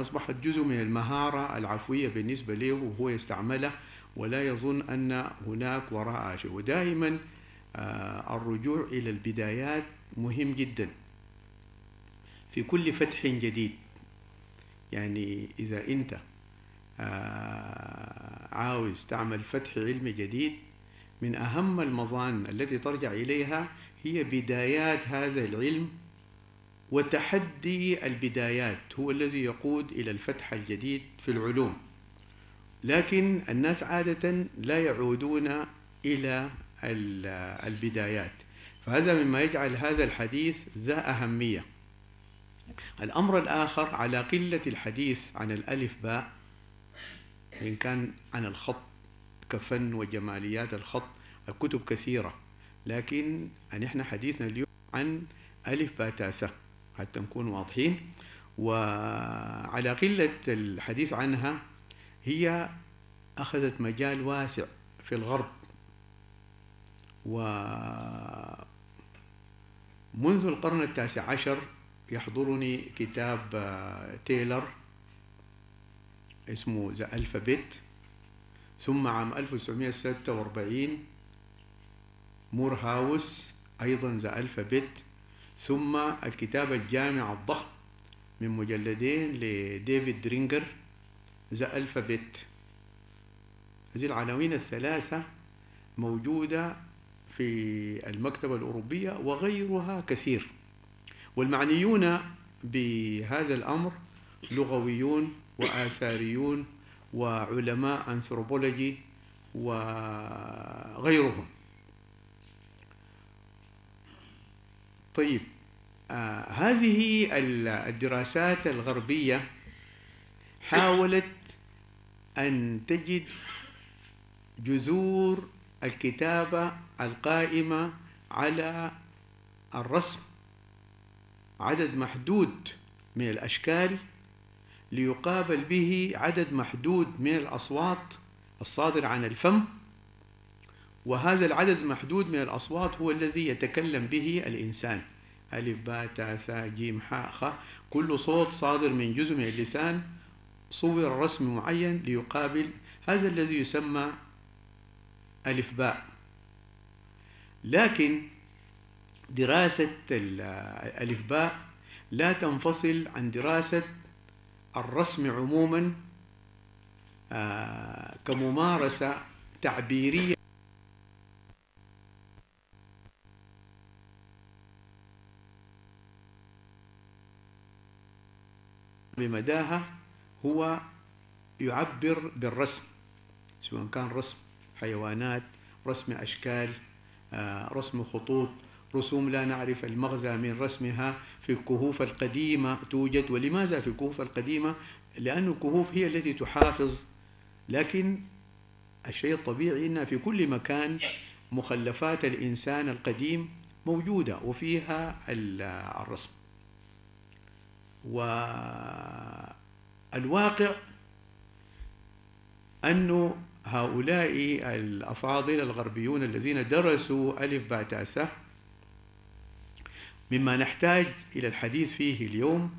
أصبحت جزء من المهارة العفوية بالنسبة له وهو يستعملها، ولا يظن أن هناك وراءها شيء. ودائما الرجوع إلى البدايات مهم جدا في كل فتح جديد. يعني إذا أنت عاوز تعمل فتح علمي جديد، من أهم المظان التي ترجع إليها هي بدايات هذا العلم، وتحدي البدايات هو الذي يقود إلى الفتح الجديد في العلوم. لكن الناس عادة لا يعودون إلى البدايات، فهذا مما يجعل هذا الحديث ذا أهمية. الأمر الآخر، على قلة الحديث عن الألف باء، إن كان عن الخط كفن وجماليات الخط الكتب كثيرة، لكن نحن حديثنا اليوم عن ألف باء تاسة حتى نكون واضحين. وعلى قلة الحديث عنها هي أخذت مجال واسع في الغرب، ومنذ القرن التاسع عشر يحضرني كتاب تايلر اسمه ذا ألفابت، ثم عام 1946 مور هاوس أيضا ذا ألفابت، ثم الكتاب الجامع الضخم من مجلدين لديفيد درينجر ذا ألفابت. هذه العناوين الثلاثة موجودة في المكتبة الأوروبية وغيرها كثير، والمعنيون بهذا الأمر لغويون وآثاريون وعلماء أنثروبولوجي وغيرهم. طيب، هذه الدراسات الغربية حاولت أن تجد جذور الكتابة القائمة على الرسم، عدد محدود من الأشكال ليقابل به عدد محدود من الأصوات الصادرة عن الفم، وهذا العدد المحدود من الأصوات هو الذي يتكلم به الإنسان. ألف باء تاء ثاء جيم حاء خاء، كل صوت صادر من جزء من اللسان صور رسم معين ليقابل هذا الذي يسمى ألف باء. لكن دراسة الألف باء لا تنفصل عن دراسة الرسم عموما كممارسة تعبيرية بمداها هو يعبر بالرسم، سواء كان رسم حيوانات، رسم أشكال، رسم خطوط، رسوم لا نعرف المغزى من رسمها في الكهوف القديمة توجد. ولماذا في الكهوف القديمة؟ لأن الكهوف هي التي تحافظ، لكن الشيء الطبيعي أن في كل مكان مخلفات الإنسان القديم موجودة وفيها الرسم. والواقع أن هؤلاء الأفاضل الغربيون الذين درسوا ألف باء تاء ثاء مما نحتاج إلى الحديث فيه اليوم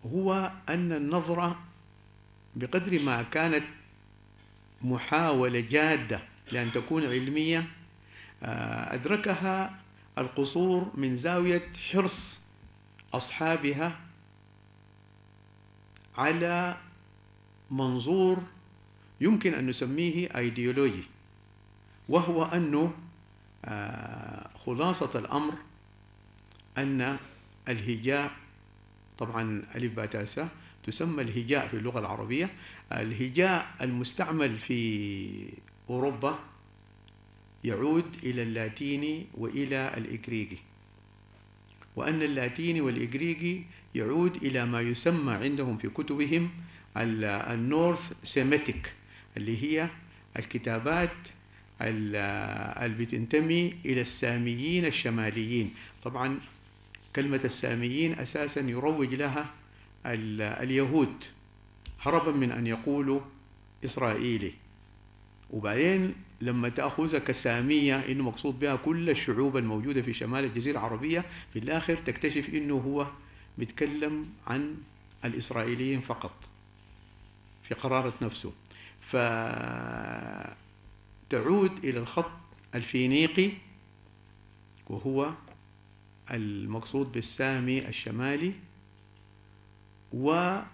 هو أن النظرة بقدر ما كانت محاولة جادة لأن تكون علمية، أدركها القصور من زاوية حرص أصحابها على منظور يمكن أن نسميه أيديولوجي، وهو أنه خلاصة الأمر أن الهجاء، طبعا ألف باء تاء ثاء تسمى الهجاء في اللغة العربية، الهجاء المستعمل في أوروبا يعود إلى اللاتيني وإلى الإغريقي، وأن اللاتيني والإغريقي يعود إلى ما يسمى عندهم في كتبهم النورث سيميتيك، اللي هي الكتابات اللي بتنتمي إلى الساميين الشماليين. طبعا كلمة الساميين أساسا يروج لها اليهود هربا من أن يقولوا إسرائيلي، وبعدين لما تأخذ كسامية إنه مقصود بها كل الشعوب الموجودة في شمال الجزيرة العربية، في الآخر تكتشف إنه هو بيتكلم عن الإسرائيليين فقط في قرارة نفسه، فتعود إلى الخط الفينيقي وهو المقصود بالسامي الشمالي، وهي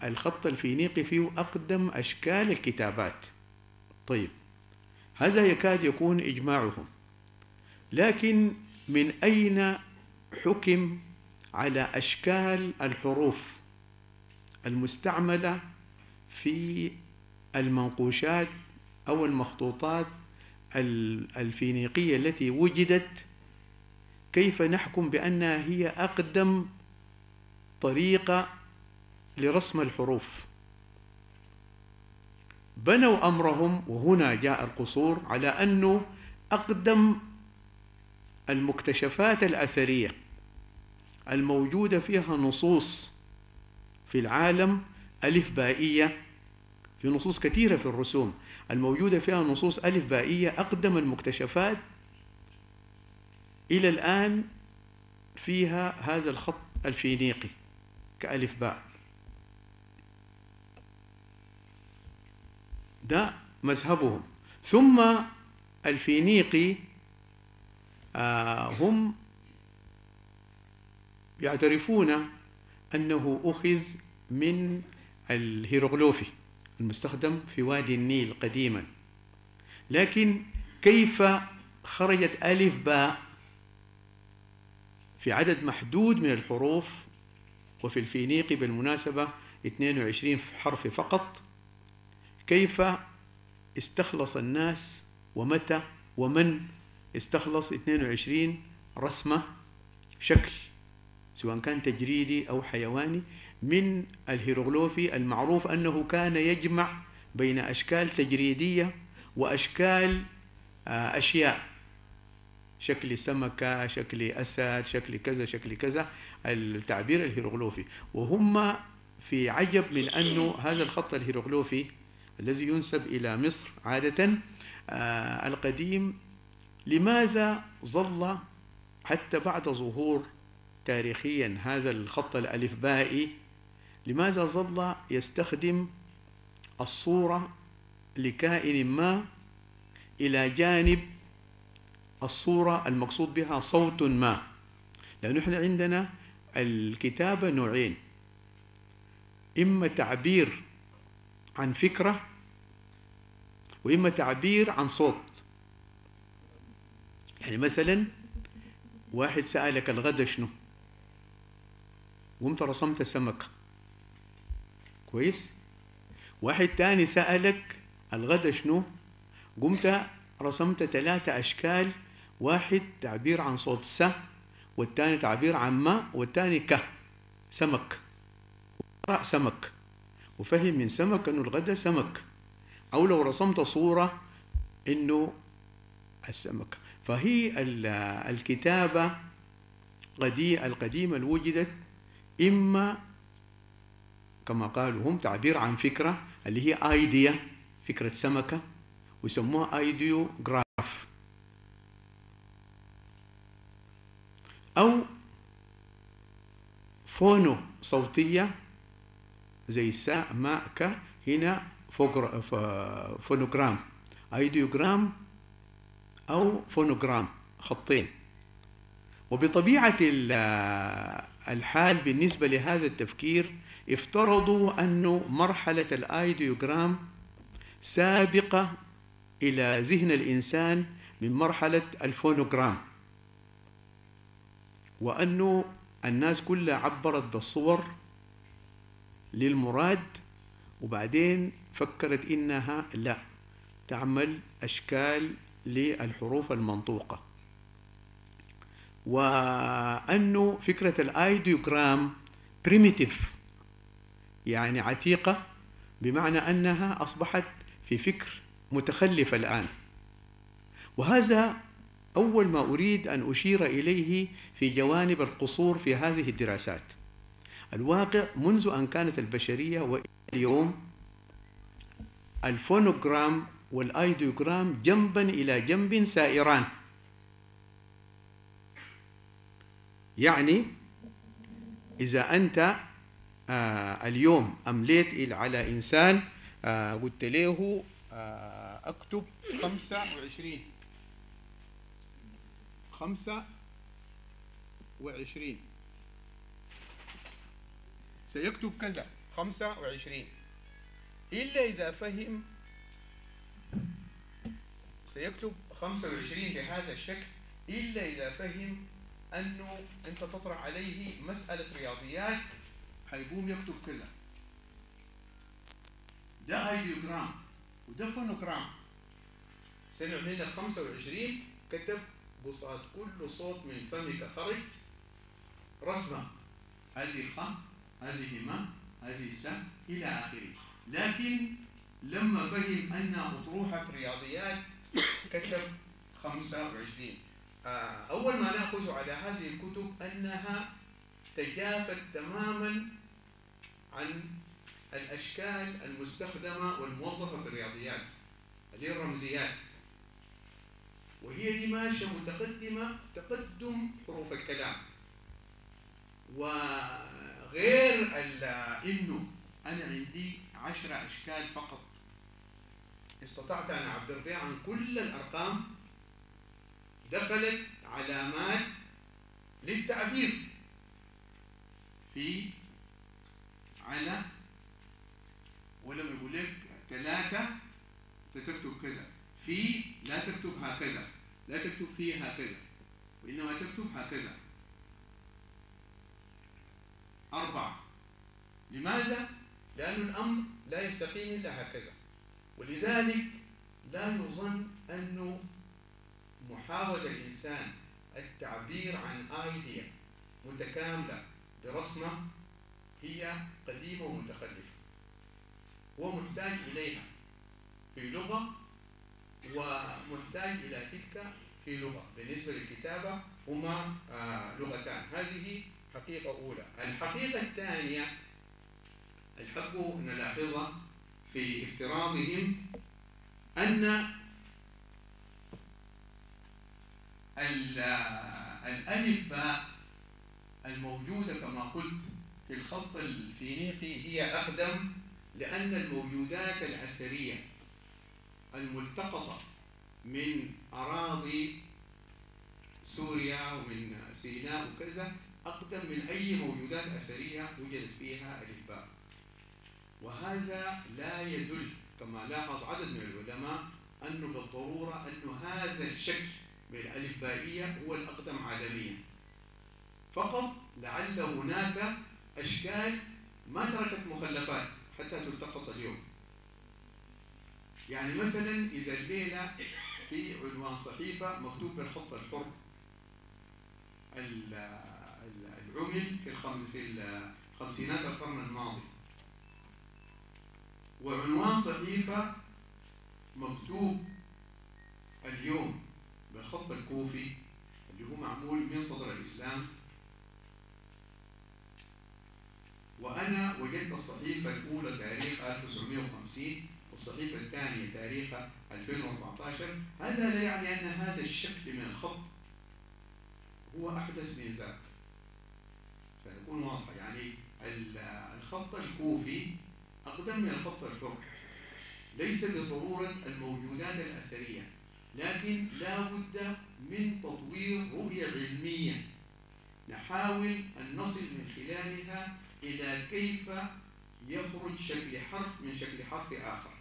الخط الفينيقي فيه أقدم أشكال الكتابات. طيب، هذا يكاد يكون إجماعهم، لكن من أين حكم على أشكال الحروف المستعملة في المنقوشات أو المخطوطات الفينيقية التي وجدت؟ كيف نحكم بأنها هي أقدم طريقة لرسم الحروف؟ بنوا أمرهم، وهنا جاء القصور، على أنه أقدم المكتشفات الأثرية الموجودة فيها نصوص في العالم ألف بائية، في نصوص كثيرة في الرسوم الموجودة فيها نصوص ألف بائية، أقدم المكتشفات إلى الآن فيها هذا الخط الفينيقي كألف باء. ده مذهبهم. ثم الفينيقي هم يعترفون أنه أخذ من الهيروغليفي المستخدم في وادي النيل قديما، لكن كيف خرجت ألف باء في عدد محدود من الحروف، وفي الفينيقي بالمناسبة 22 حرف فقط، كيف استخلص الناس ومتى ومن استخلص 22 رسمة شكل سواء كان تجريدي أو حيواني من الهيروغليفي المعروف أنه كان يجمع بين أشكال تجريدية وأشكال أشياء، شكل سمكة، شكل أسد، شكل كذا، شكل كذا، التعبير الهيروغليفي. وهم في عجب من أنه هذا الخط الهيروغليفي الذي ينسب إلى مصر عادة القديم، لماذا ظل حتى بعد ظهور تاريخيا هذا الخط الألفبائي، لماذا ظل يستخدم الصورة لكائن ما إلى جانب الصورة المقصود بها صوت ما؟ لأنه إحنا عندنا الكتابة نوعين، إما تعبير عن فكرة وإما تعبير عن صوت. يعني مثلا واحد سألك الغدا شنو، قمت رسمت سمكة، كويس. واحد تاني سألك الغدا شنو، قمت رسمت 3 أشكال، واحد تعبير عن صوت س، والتاني تعبير عن ما، والتاني ك، سمك، قرأ سمك وفهم من سمك أنه الغدا سمك، أو لو رسمت صورة أنه السمك. فهي الكتابة القديمة اللي وجدت إما كما قالوا هم تعبير عن فكرة اللي هي ايديا، فكرة سمكة، ويسموها ايديوغراف، أو فونو صوتية زي سا ما ك، هنا فونوغرام، ايديوغرام أو فونوغرام، خطين. وبطبيعة الحال بالنسبة لهذا التفكير افترضوا أن مرحلة الآيديوغرام سابقة إلى ذهن الإنسان من مرحلة الفونوغرام، وأن الناس كلها عبرت بالصور للمراد، وبعدين فكرت إنها لا تعمل أشكال للحروف المنطوقة، وأنه فكرة الآيديوغرام بريميتيف، يعني عتيقة، بمعنى أنها أصبحت في فكر متخلف الآن. وهذا أول ما أريد أن أشير إليه في جوانب القصور في هذه الدراسات. الواقع منذ أن كانت البشرية وإلى اليوم الفونوغرام والآيديوغرام جنبا إلى جنب سائران. يعني إذا أنت اليوم أمليت على إنسان قلت له أكتب 25 سيكتب كذا 25 إلا إذا فهم سيكتب 25 بهذا الشكل إلا إذا فهم أنه أنت تطرح عليه مسألة رياضيات هيقوم يكتب كذا. ده هيديوجرام وده فونوجرام. سنعمل لك 25 كتب بصات كل صوت من فمك خرج رسمة، هذه خ، هذه ما، هذه س إلى آخره. لكن لما فهم أن أطروحة رياضيات كتب 25. أول ما نأخذ على هذه الكتب أنها تجافت تماما عن الأشكال المستخدمة والموظفة في الرياضيات اللي هي الرمزيات، وهي دي ماشية متقدمة تقدم حروف الكلام. وغير إنه أنا عندي 10 أشكال فقط استطعت أن أعبر بها عن كل الأرقام، دخلت علامات للتعبير في على، ولما يقول لك 3 تكتب كذا، في لا تكتب هكذا، لا تكتب فيه هكذا، وإنما تكتب هكذا. 4. لماذا؟ لأن الأمر لا يستقيم إلا هكذا. ولذلك لا يظن أنه محاولة الإنسان التعبير عن آيديا متكاملة برسمة هي قديمة ومتخلفة. هو محتاج إليها في لغة ومحتاج إلى تلك في لغة. بالنسبة للكتابة هما لغتان. هذه حقيقة أولى. الحقيقة الثانية الحق نلاحظها في افتراضهم أن الألف باء الموجودة كما قلت في الخط الفينيقي هي أقدم، لأن الموجودات الأثرية الملتقطة من أراضي سوريا ومن سيناء وكذا أقدم من أي موجودات أثرية وجدت فيها ألف باء. وهذا لا يدل كما لاحظ عدد من العلماء أنه بالضرورة أن هذا الشكل من الألف بائية هو الأقدم عالميا، فقط لعل هناك أشكال ما تركت مخلفات حتى تلتقط اليوم. يعني مثلا إذا الليلة في عنوان صحيفة مكتوب بالخط الحر العمل في الخمسينات القرن الماضي، وعنوان صحيفة مكتوب اليوم بالخط الكوفي اللي هو معمول من صدر الإسلام، وأنا وجدت الصحيفة الأولى تاريخ 1950 والصحيفة الثانية تاريخ 2014، هذا لا يعني أن هذا الشكل من الخط هو أحدث من ذاك. فنكون واضح، يعني الخط الكوفي أقدم من الخط الحر، ليس بالضرورة الموجودات الأثرية، لكن لا بد من تطوير رؤية علمية نحاول أن نصل من خلالها إلى كيف يخرج شكل حرف من شكل حرف آخر،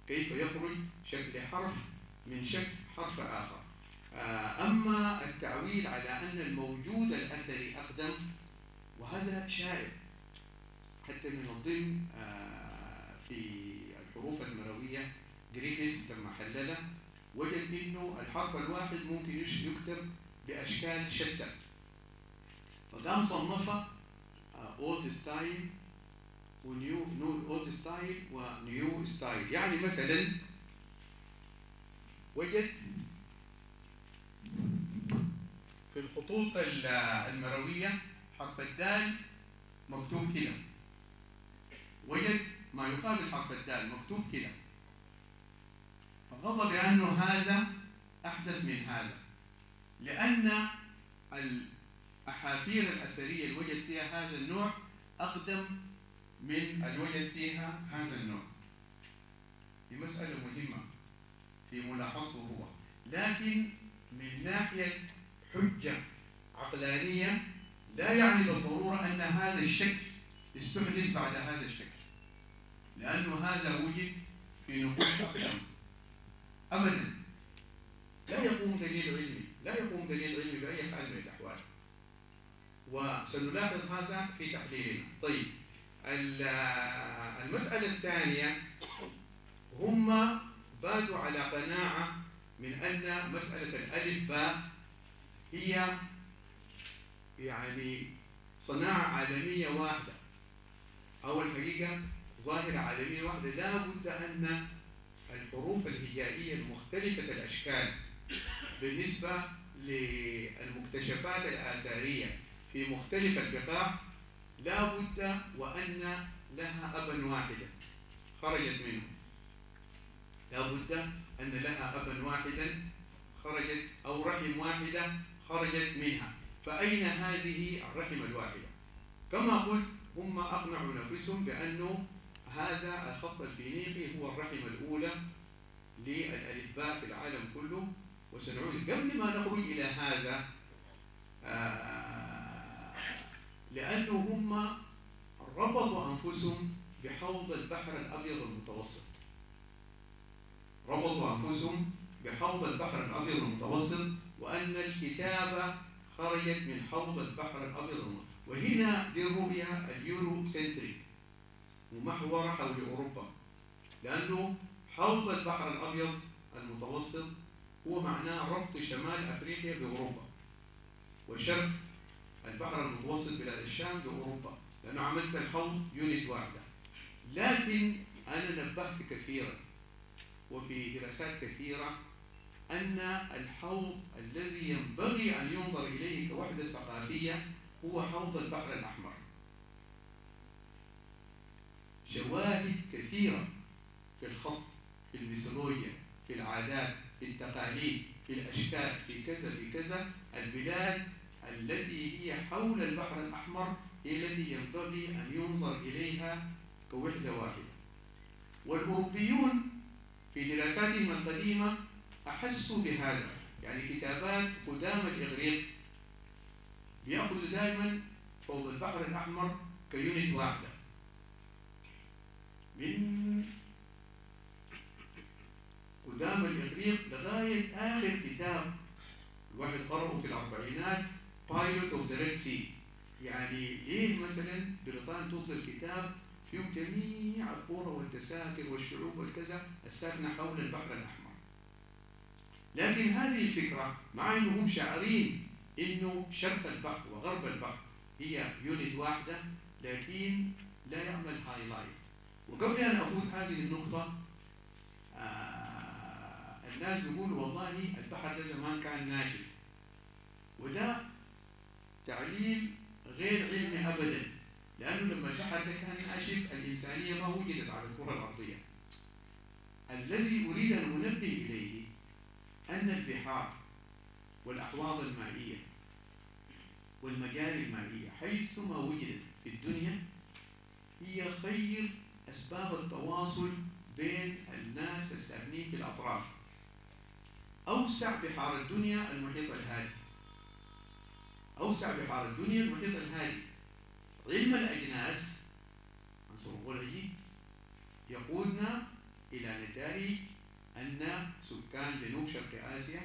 كيف يخرج شكل حرف من شكل حرف آخر. أما التعويل على أن الموجود الأثري أقدم، وهذا شائع حتى من ضمن في الحروف المروية جريفيث لما حلله وجد إنه الحرف الواحد ممكن يكتب بأشكال شتى، فقام صنفه old style ونيو old style ونيو style. يعني مثلا وجد في الخطوط المروية حرف الدال مكتوب كده، وجد ما يقابل حرف الدال مكتوب كده، فغضب بأنه هذا أحدث من هذا، لأن الأحافير الأثرية اللي وجد فيها هذا النوع أقدم من الوجد فيها هذا النوع. دي مسألة مهمة في ملاحظته هو، لكن من ناحية حجة عقلانية لا يعني بالضرورة أن هذا الشكل استحدث بعد هذا الشكل، لأنه هذا وجد في نقوش أقدم. أبدا لا يقوم دليل علمي، لا يقوم دليل علمي بأي حال من الأحوال، وسنلاحظ هذا في تحليلنا. طيب المسألة الثانية، هم باتوا على قناعة من أن مسألة الألف باء هي يعني صناعة عالمية واحدة، أو الحقيقة ظاهرة عالمية واحدة. لا بد أن الحروف الهجائية المختلفة الأشكال بالنسبة للمكتشفات الآثارية في مختلف البقاع لا بد وأن لها أبا واحدا خرجت منه، لا بد أن لها أبا واحدا خرجت أو رحم واحدة خرجت منها. فأين هذه الرحم الواحدة؟ كما قلت هم أقنعوا نفسهم بأنه هذا الخط الفينيقي هو الرحم الأولى للألفباء في العالم كله. وسنعود قبل ما نخرج إلى هذا لأنه هم ربطوا أنفسهم بحوض البحر الأبيض المتوسط، ربطوا أنفسهم بحوض البحر الأبيض المتوسط، وأن الكتابة خرجت من حوض البحر الأبيض المتوسط. وهنا دي الرؤية اليورو سنتريك ومحور حول أوروبا، لأنه حوض البحر الأبيض المتوسط هو معناه ربط شمال أفريقيا بأوروبا، وشرق البحر المتوسط بلاد الشام بأوروبا، لأنه عملت الحوض يونت واحدة. لكن أنا نبهت كثيرا وفي دراسات كثيرة أن الحوض الذي ينبغي أن ينظر إليه كوحدة ثقافية هو حوض البحر الأحمر. شواهد كثيرة في الخط، في الميثولوجيا، في العادات، في التقاليد، في الأشكال، في كذا في كذا. البلاد التي هي حول البحر الأحمر هي التي ينبغي أن ينظر إليها كوحدة واحدة. والأوروبيون في دراساتهم القديمة أحسوا بهذا، يعني كتابات قدام الإغريق بيأخذوا دائما حوض البحر الأحمر كيونت واحدة، من قدام الإغريق لغاية آخر كتاب الواحد قرأه في الأربعينات بايلوت أوف ذا ريد سي. يعني ليه مثلا بريطانيا تصدر كتاب فيه جميع القرى والتساكن والشعوب والكذا الساكنة حول البحر الأحمر؟ لكن هذه الفكرة مع أنهم شاعرين أنه شرق البحر وغرب البحر هي يونت واحدة، لكن لا يعمل هايلايت. وقبل أن أفوت هذه النقطة الناس بيقولوا والله البحر ده زمان كان ناشف، وده تعليل غير علمي أبدا، لأنه لما البحر ده كان ناشف الإنسانية ما وجدت على الكرة الأرضية. الذي أريد أن أنبه إليه أن البحار والأحواض المائية والمجاري المائية حيثما وجدت في الدنيا هي خير أسباب التواصل بين الناس الساكنين في الأطراف. أوسع بحار الدنيا المحيط الهادي، أوسع بحار الدنيا المحيط الهادي. علم الأجناس أنثروبولوجي يقودنا إلى نتائج أن سكان جنوب شرق آسيا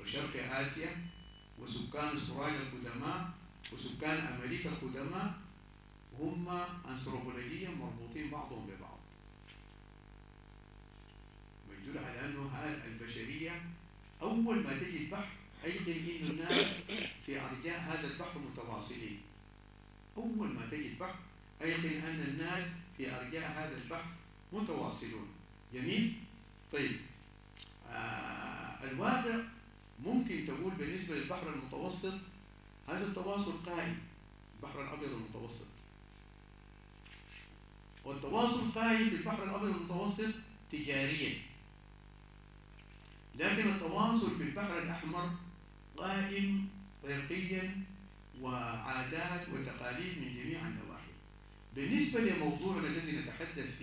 وشرق آسيا وسكان استراليا القدماء وسكان أمريكا القدماء هم أنثروبولوجيا مربوطين بعضهم ببعض، ويدل على أنه البشرية أول ما تجد بحر أيقن أن الناس في أرجاء هذا البحر متواصلين. أول ما تجد بحر أيقن أن الناس في أرجاء هذا البحر متواصلون. جميل؟ طيب الواقع ممكن تقول بالنسبة للبحر المتوسط هذا التواصل قائم، البحر الأبيض المتوسط، والتواصل قائم في البحر الأبيض المتوسط تجاريا، لكن التواصل في البحر الأحمر قائم عرقيا وعادات وتقاليد من جميع النواحي. بالنسبة لموضوعنا الذي نتحدث فيه